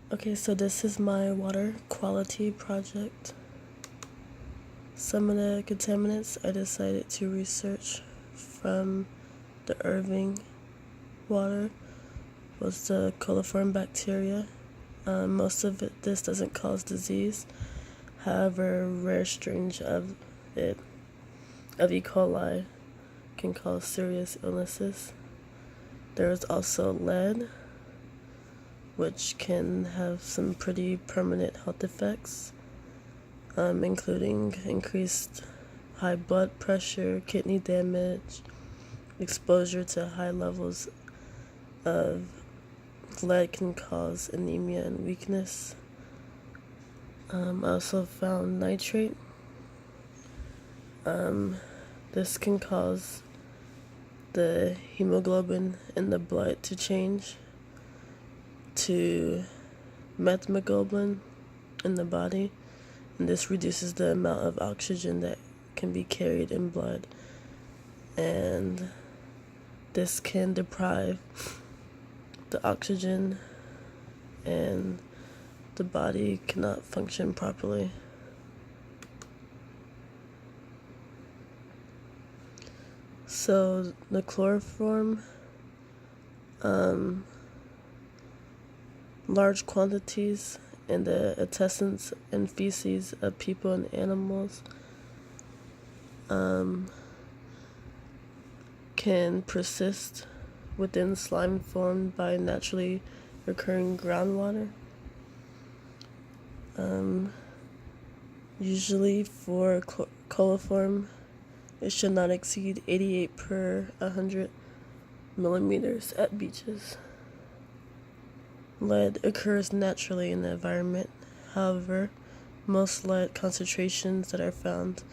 Okay, so this is my water quality project. Some of the contaminants I decided to research from the Irving water was the coliform bacteria. Most of this doesn't cause disease. However, rare strains of E. coli can cause serious illnesses. There is also lead, which can have some pretty permanent health effects, including increased high blood pressure, kidney damage, exposure to high levels of lead can cause anemia and weakness. I also found nitrate. This can cause the hemoglobin in the blood to change to methemoglobin in the body, and this reduces the amount of oxygen that can be carried in blood, and this can deprive the oxygen and the body cannot function properly. So the chloroform, large quantities in the intestines and feces of people and animals can persist within slime formed by naturally occurring groundwater. Usually for coliform, it should not exceed 88 per 100 millimeters at beaches. Lead occurs naturally in the environment. However, most lead concentrations that are found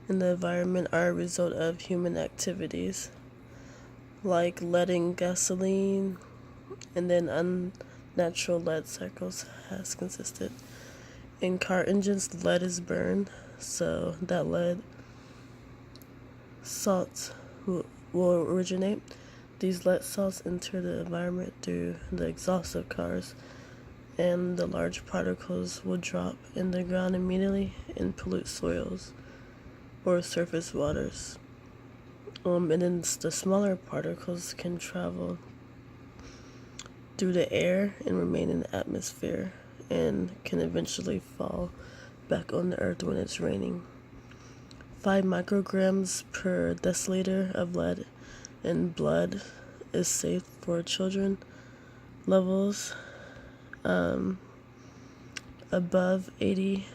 in the environment are a result of human activities, like lead in gasoline, and then unnatural lead cycles has consisted. In car engines, lead is burned, so that lead salts will originate. These lead salts enter the environment through the exhaust of cars, and the large particles will drop in the ground immediately and pollute soils or surface waters. And then the smaller particles can travel through the air and remain in the atmosphere and can eventually fall back on the earth when it's raining. 5 micrograms per deciliter of lead in blood is safe for children. Levels above 80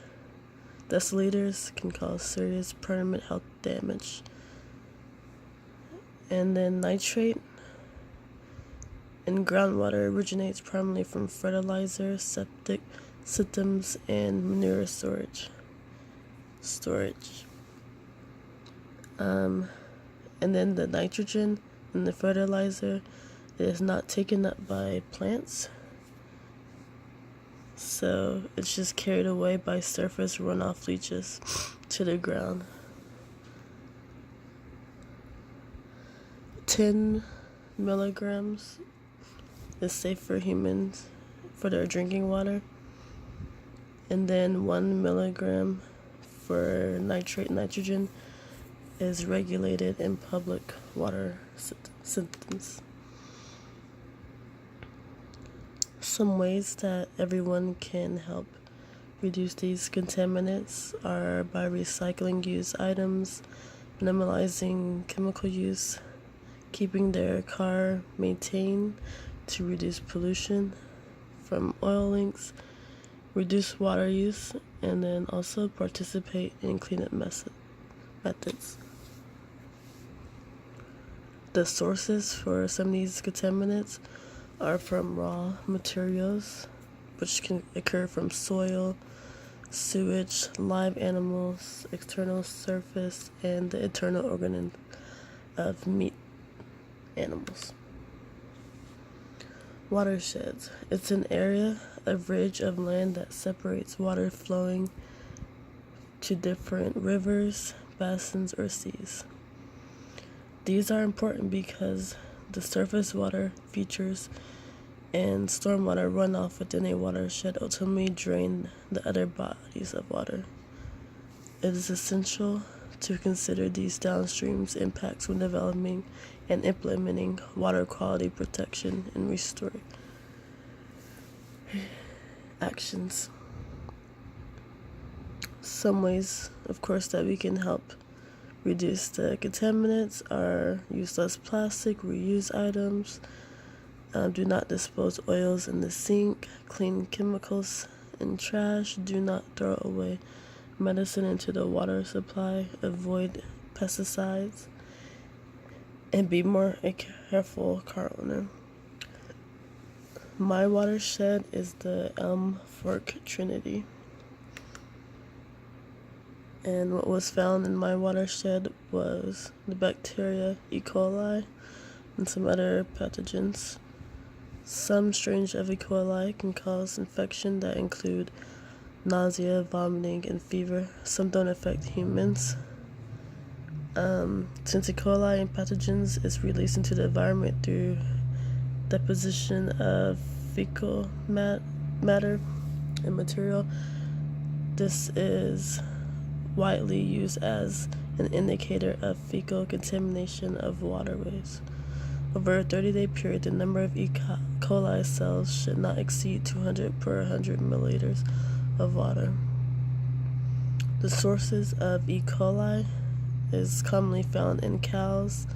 deciliters can cause serious permanent health damage. And then nitrate in groundwater originates primarily from fertilizer, septic systems, and manure storage. And then the nitrogen in the fertilizer is not taken up by plants, so it's just carried away by surface runoff leaches to the ground. 10 milligrams is safe for humans for their drinking water, and then 1 milligram for nitrogen is regulated in public water systems. Some ways that everyone can help reduce these contaminants are by recycling used items, minimizing chemical use, keeping their car maintained to reduce pollution from oil leaks, reduce water use, and then also participate in cleanup methods. The sources for some of these contaminants are from raw materials, which can occur from soil, sewage, live animals, external surface, and the internal organ of meat animals. Watersheds. It's an area, a ridge of land that separates water flowing to different rivers, basins, or seas. These are important because the surface water features and stormwater runoff within a watershed ultimately drain the other bodies of water. It is essential to consider these downstream impacts when developing and implementing water quality protection and restoring actions. Some ways, of course, that we can help reduce the contaminants are use less plastic, reuse items, do not dispose oils in the sink, clean chemicals in trash, do not throw away medicine into the water supply, avoid pesticides, and be more a careful car owner. My watershed is the Elm Fork Trinity. And what was found in my watershed was the bacteria E. coli and some other pathogens. Some strains of E. coli can cause infection that include nausea, vomiting, and fever. Some don't affect humans. Since E. coli and pathogens is released into the environment through deposition of fecal matter and material, this is widely used as an indicator of fecal contamination of waterways. Over a 30-day period, the number of E. coli cells should not exceed 200 per 100 milliliters of water. The sources of E. coli is commonly found in cows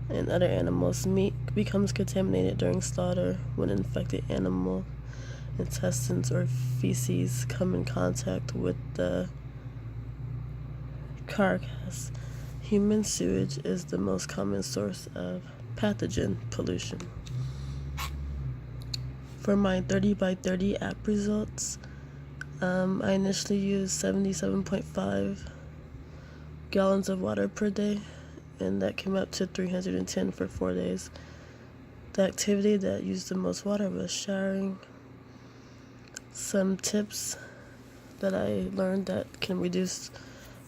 and other animals. Meat becomes contaminated during slaughter when infected animal intestines or feces come in contact with the carcass. Human sewage is the most common source of pathogen pollution. For my 30 by 30 app results, I initially used 77.5 gallons of water per day, and that came up to 310 for 4 days. The activity that used the most water was showering. Some tips that I learned that can reduce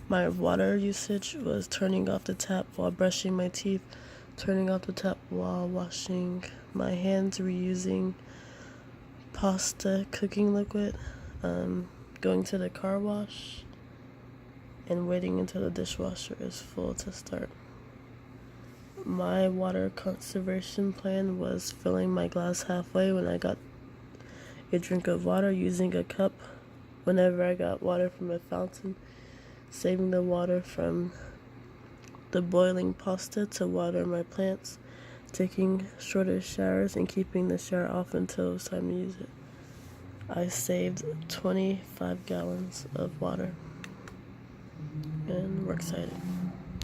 my water usage was turning off the tap while brushing my teeth, turning off the tap while washing my hands, reusing pasta cooking liquid, going to the car wash, and waiting until the dishwasher is full to start. My water conservation plan was filling my glass halfway when I got a drink of water, using a cup whenever I got water from a fountain, saving the water from the boiling pasta to water my plants, taking shorter showers, and keeping the shower off until it was time to use it. I saved 25 gallons of water, and we're excited.